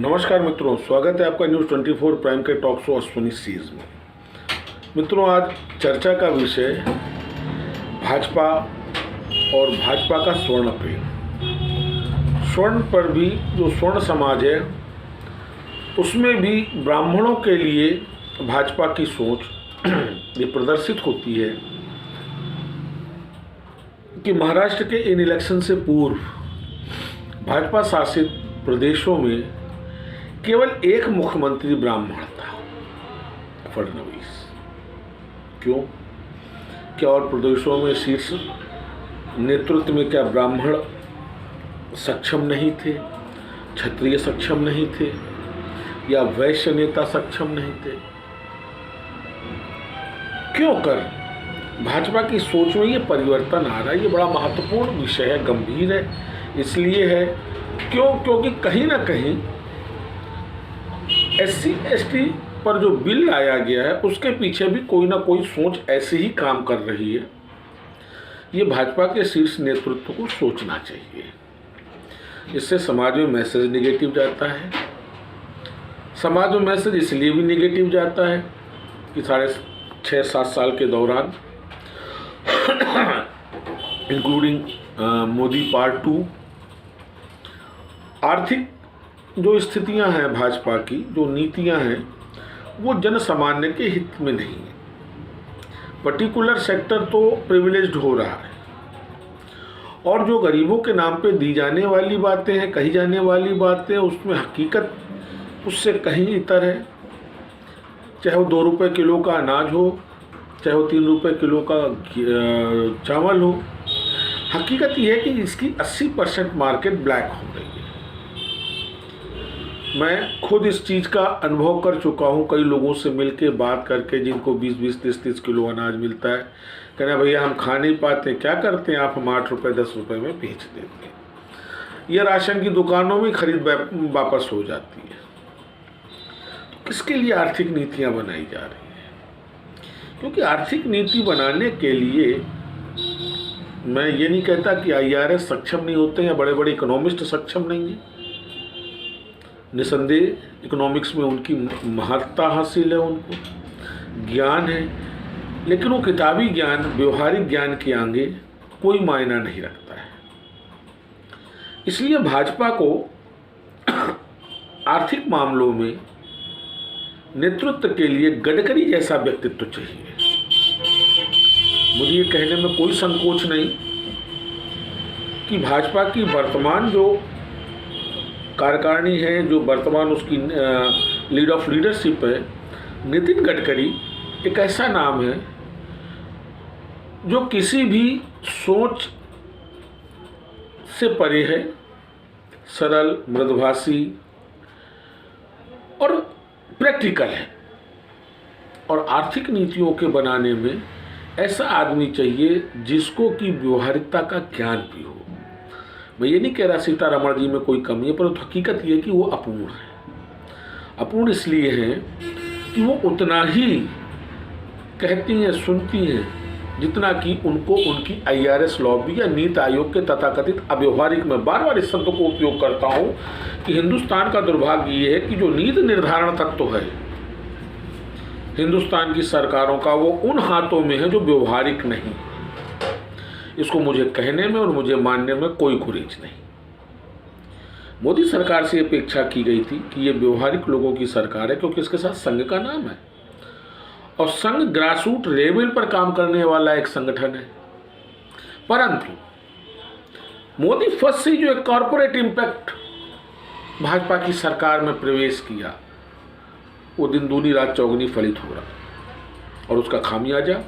नमस्कार मित्रों, स्वागत है आपका न्यूज़ 24 प्राइम के टॉक शो अश्विनी सीरीज में। मित्रों, आज चर्चा का विषय भाजपा और भाजपा का स्वर्ण प्रेम। स्वर्ण पर भी जो स्वर्ण समाज है उसमें भी ब्राह्मणों के लिए भाजपा की सोच ये प्रदर्शित होती है कि महाराष्ट्र के इन इलेक्शन से पूर्व भाजपा शासित प्रदेशों में केवल एक मुख्यमंत्री ब्राह्मण था, फडणवीस। क्यों? क्या और प्रदेशों में शीर्ष नेतृत्व में क्या ब्राह्मण सक्षम नहीं थे, क्षत्रिय सक्षम नहीं थे, या वैश्य नेता सक्षम नहीं थे? क्यों कर भाजपा की सोच में ये परिवर्तन आ रहा है? ये बड़ा महत्वपूर्ण विषय है, गंभीर है। इसलिए है क्योंकि कहीं ना कहीं SC/ST पर जो बिल लाया गया है उसके पीछे भी कोई ना कोई सोच ऐसे ही काम कर रही है। ये भाजपा के शीर्ष नेतृत्व को सोचना चाहिए। इससे समाज में मैसेज निगेटिव जाता है। समाज में मैसेज इसलिए भी निगेटिव जाता है कि 6.5-7 साल के दौरान इंक्लूडिंग मोदी पार्ट 2 आर्थिक जो स्थितियां हैं भाजपा की, जो नीतियां हैं, वो जन सामान्य के हित में नहीं है। पर्टिकुलर सेक्टर तो प्रिविलेज्ड हो रहा है और जो गरीबों के नाम पे दी जाने वाली बातें हैं, कही जाने वाली बातें, उसमें हकीकत उससे कहीं इतर है। चाहे वो 2 रुपये किलो का अनाज हो, चाहे वो 3 रुपये किलो का चावल हो, हकीकत ये है कि इसकी 80% मार्केट ब्लैक हो रही है। मैं खुद इस चीज़ का अनुभव कर चुका हूँ, कई लोगों से मिलके बात करके, जिनको 20-20, 30-30 किलो अनाज मिलता है। कहना भैया हम खा नहीं पाते, क्या करते हैं आप, हम 8 रुपये 10 रुपये में बेच देते हैं। यह राशन की दुकानों में खरीद वापस हो जाती है। तो किसके लिए आर्थिक नीतियाँ बनाई जा रही हैं? क्योंकि आर्थिक नीति बनाने के लिए मैं ये नहीं कहता कि IRS सक्षम नहीं होते या बड़े बड़े इकोनॉमिस्ट सक्षम नहीं हैं। निसंदेह इकोनॉमिक्स में उनकी महत्ता हासिल है, उनको ज्ञान है, लेकिन वो किताबी ज्ञान व्यवहारिक ज्ञान के आगे कोई मायना नहीं रखता है। इसलिए भाजपा को आर्थिक मामलों में नेतृत्व के लिए गडकरी जैसा व्यक्तित्व चाहिए। मुझे ये कहने में कोई संकोच नहीं कि भाजपा की वर्तमान जो कार्यकारिणी है, जो वर्तमान उसकी लीड ऑफ लीडरशिप है, नितिन गडकरी एक ऐसा नाम है जो किसी भी सोच से परे है, सरल, मृदुभाषी और प्रैक्टिकल है। और आर्थिक नीतियों के बनाने में ऐसा आदमी चाहिए जिसको कि व्यवहारिकता का ज्ञान भी हो। मैं ये नहीं कह रहा सीतारमण जी में कोई कमी है, परंतु हकीकत ये है कि वो अपूर्ण है। अपूर्ण इसलिए है कि वो उतना ही कहती हैं, सुनती हैं, जितना कि उनको उनकी IRS लॉबी या नीति आयोग के तथाकथित अव्यवहारिक, में बार बार इस शब्द को उपयोग करता हूँ कि हिंदुस्तान का दुर्भाग्य ये है कि जो नीति निर्धारण तत्व है हिंदुस्तान की सरकारों का, वो उन हाथों में है जो व्यवहारिक नहीं। इसको मुझे कहने में और मुझे मानने में कोई गुरेज नहीं। मोदी सरकार से अपेक्षा की गई थी कि ये व्यवहारिक लोगों की सरकार है, क्योंकि इसके साथ संघ का नाम है और संघ ग्रासरूट लेवल पर काम करने वाला एक संगठन है। परंतु मोदी फर्स्ट से जो एक कॉरपोरेट इंपैक्ट भाजपा की सरकार में प्रवेश किया, वो दिन दूनी रात चौगुनी फलित हो रहा। और उसका खामियाजा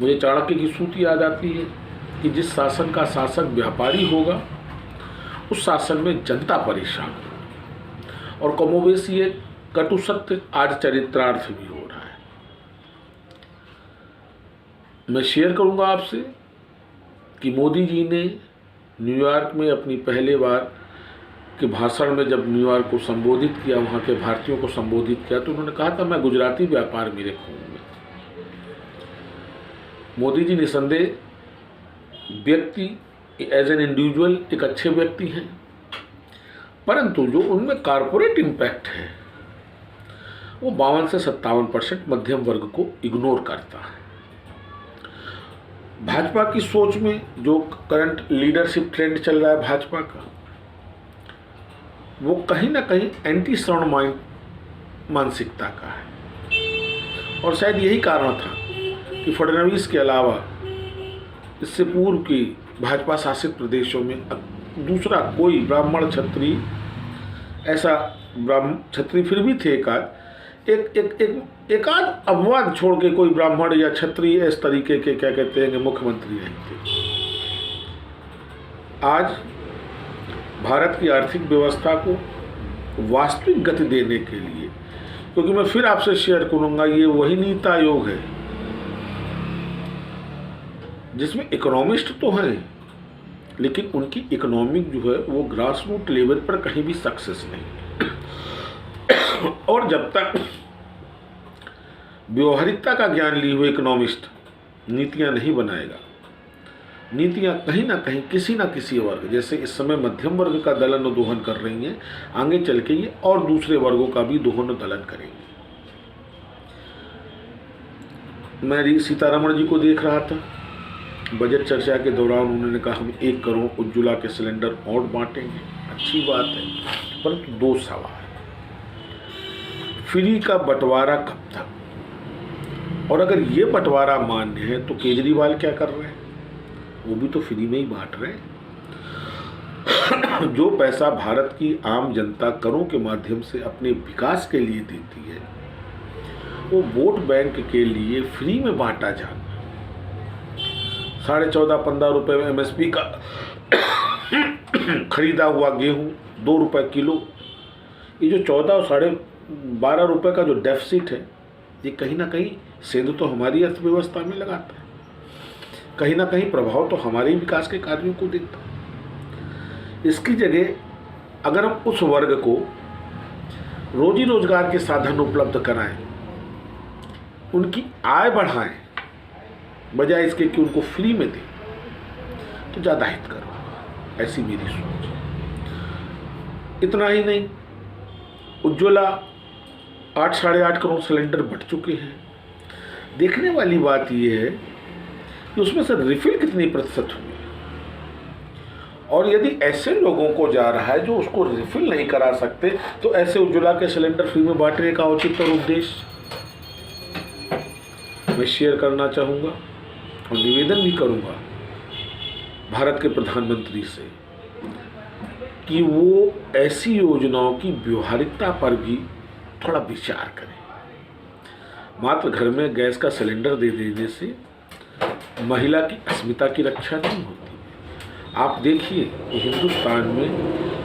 मुझे चाणक्य की सूत्र याद आती है कि जिस शासन का शासक व्यापारी होगा उस शासन में जनता परेशान होगी। और कमोबेश ये कटु सत्य आज चरित्रार्थ भी हो रहा है। मैं शेयर करूंगा आपसे कि मोदी जी ने न्यूयॉर्क में अपनी पहले बार के भाषण में जब न्यूयॉर्क को संबोधित किया, वहाँ के भारतीयों को संबोधित किया, तो उन्होंने कहा था मैं गुजराती व्यापार मेरे खून में। मोदी जी निसंदेह व्यक्ति एज एन इंडिविजुअल एक अच्छे व्यक्ति हैं, परंतु जो उनमें कॉरपोरेट इम्पैक्ट है वो 52 से 57% मध्यम वर्ग को इग्नोर करता है। भाजपा की सोच में जो करंट लीडरशिप ट्रेंड चल रहा है भाजपा का, वो कहीं ना कहीं एंटी श्रवण मानसिकता का है। और शायद यही कारण था कि फडणवीस के अलावा इससे पूर्व की भाजपा शासित प्रदेशों में दूसरा कोई ब्राह्मण क्षत्रिय, ऐसा ब्राह्मण क्षत्रिय फिर भी थे एक आध अपवाद छोड़ के कोई ब्राह्मण या क्षत्रिय इस तरीके के क्या कहते हैं मुख्यमंत्री नहीं थे। आज भारत की आर्थिक व्यवस्था को वास्तविक गति देने के लिए, क्योंकि मैं फिर आपसे शेयर करूंगा, ये वही नीति आयोग है जिसमें इकोनॉमिस्ट तो हैं लेकिन उनकी इकोनॉमिक जो है वो ग्रास रूट लेवल पर कहीं भी सक्सेस नहीं। और जब तक व्यवहारिकता का ज्ञान लिए हुए इकोनॉमिस्ट नीतियां नहीं बनाएगा, नीतियां कहीं ना कहीं किसी ना किसी वर्ग, जैसे इस समय मध्यम वर्ग का दलन दोहन कर रही हैं, आगे चल के ये और दूसरे वर्गों का भी दोहन दलन करेंगे। मैं सीतारमण जी को देख रहा था, बजट चर्चा के दौरान उन्होंने कहा हम 1 करोड़ उज्ज्वला के सिलेंडर और बांटेंगे। अच्छी बात है, परंतु 2 सवाल। फ्री का बंटवारा कब तक? और अगर ये बंटवारा मान्य है तो केजरीवाल क्या कर रहे हैं? वो भी तो फ्री में ही बांट रहे हैं। जो पैसा भारत की आम जनता करों के माध्यम से अपने विकास के लिए देती है, वो वोट बैंक के लिए फ्री में बांटा जाना। 14.5-15 रुपए में MSP का खरीदा हुआ गेहूं 2 रुपए किलो, ये जो 14 और 12.5 रुपए का जो डेफिसिट है, ये कहीं ना कहीं सेंध तो हमारी अर्थव्यवस्था में लगाता है, कहीं ना कहीं प्रभाव तो हमारे विकास के कार्यों को देता है। इसकी जगह अगर हम उस वर्ग को रोजी रोजगार के साधन उपलब्ध कराएं, उनकी आय बढ़ाएं, बजाय इसके कि उनको फ्री में दें, तो ज़्यादा हितकर होगा, ऐसी मेरी सोच है। इतना ही नहीं, उज्ज्वला 8-8.5 करोड़ सिलेंडर बढ़ चुके हैं। देखने वाली बात यह है कि उसमें से रिफिल कितनी प्रतिशत हुई है, और यदि ऐसे लोगों को जा रहा है जो उसको रिफिल नहीं करा सकते, तो ऐसे उज्ज्वला के सिलेंडर फ्री में बांटने का औचित्य और उद्देश्य मैं शेयर करना चाहूँगा और निवेदन भी करूँगा भारत के प्रधानमंत्री से कि वो ऐसी योजनाओं की व्यवहारिकता पर भी थोड़ा विचार करें। मात्र घर में गैस का सिलेंडर दे देने से महिला की अस्मिता की रक्षा नहीं होती। आप देखिए कि हिंदुस्तान में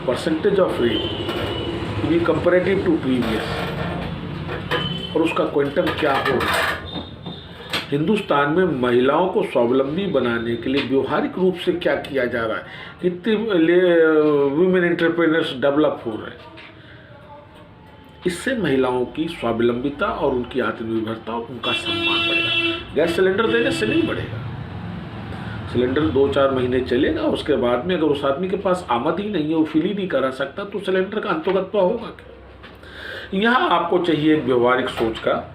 परसेंटेज ऑफ रेट भी कंपैरेटिव टू प्रीवियस, और उसका क्वांटम क्या हो रहा है। हिंदुस्तान में महिलाओं को स्वावलंबी बनाने के लिए व्यवहारिक रूप से क्या किया जा रहा है, कितने वुमेन एंटरप्रेन्योर्स डेवलप हो रहे हैं। इससे महिलाओं की स्वावलंबिता और उनकी आत्मनिर्भरता और उनका सम्मान बढ़ेगा। गैस सिलेंडर देने से नहीं बढ़ेगा। सिलेंडर 2-4 महीने चलेगा, उसके बाद में अगर उस आदमी के पास आमद ही नहीं है, वो फिल ही नहीं करा सकता, तो सिलेंडर का अंतोगत्वा होगा क्या? यहाँ आपको चाहिए एक व्यवहारिक सोच का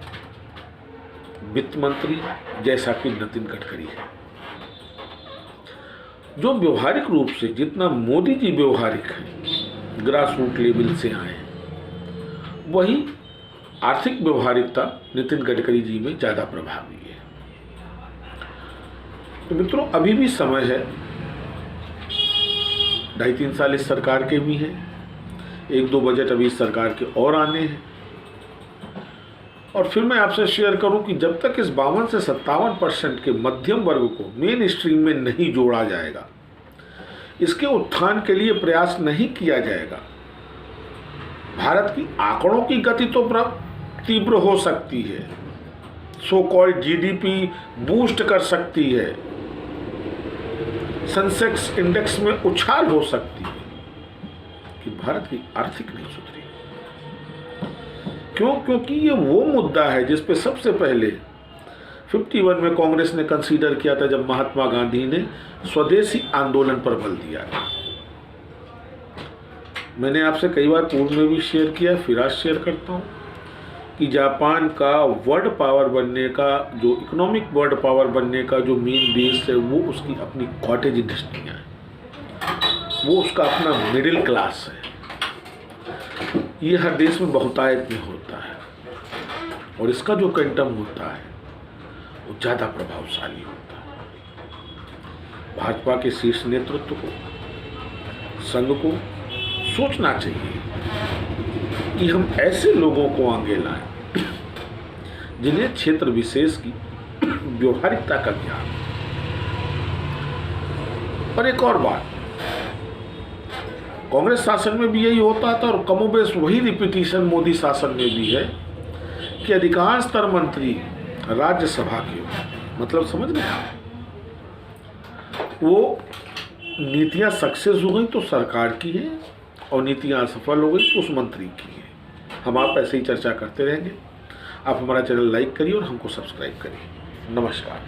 वित्त मंत्री, जैसा कि नितिन गडकरी है, जो व्यवहारिक रूप से, जितना मोदी जी व्यवहारिक है, ग्रास रूट लेवल से आए, वही आर्थिक व्यवहारिकता नितिन गडकरी जी में ज़्यादा प्रभावी है। तो मित्रों, अभी भी समय है, 2.5-3 साल इस सरकार के भी हैं, 1-2 बजट अभी इस सरकार के और आने हैं। और फिर मैं आपसे शेयर करूं कि जब तक इस 52 से 57% के मध्यम वर्ग को मेन स्ट्रीम में नहीं जोड़ा जाएगा, इसके उत्थान के लिए प्रयास नहीं किया जाएगा, भारत की आंकड़ों की गति तो तीव्र हो सकती है, सो कॉल्ड GDP बूस्ट कर सकती है, सेंसेक्स इंडेक्स में उछाल हो सकती है, कि भारत की आर्थिक नहीं सुधरी। क्यों? क्योंकि ये वो मुद्दा है जिस पे सबसे पहले 51 में कांग्रेस ने कंसीडर किया था, जब महात्मा गांधी ने स्वदेशी आंदोलन पर बल दिया था। मैंने आपसे कई बार पूर्व में भी शेयर किया, फिर आज शेयर करता हूँ कि जापान का वर्ल्ड पावर बनने का, जो इकोनॉमिक वर्ल्ड पावर बनने का जो मेन बेस है, वो उसकी अपनी कॉटेज इंडस्ट्रियाँ हैं, वो उसका अपना मिडिल क्लास है। ये हर देश में बहुतायत में होता है और इसका जो क्वांटम होता है वो ज़्यादा प्रभावशाली होता है। भाजपा के शीर्ष नेतृत्व को, संघ को सोचना चाहिए कि हम ऐसे लोगों को आगे लाएं जिन्हें क्षेत्र विशेष की व्यवहारिकता का ज्ञान। और एक और बात, कांग्रेस शासन में भी यही होता था और कमोबेश वही रिपीटिशन मोदी शासन में भी है कि अधिकांशतर मंत्री राज्यसभा के, मतलब समझ रहे हैं, वो नीतियां सक्सेस हो गई तो सरकार की है और नीतियां असफल हो गई तो उस मंत्री की है। हम आप ऐसे ही चर्चा करते रहेंगे। आप हमारा चैनल लाइक करिए और हमको सब्सक्राइब करिए। नमस्कार।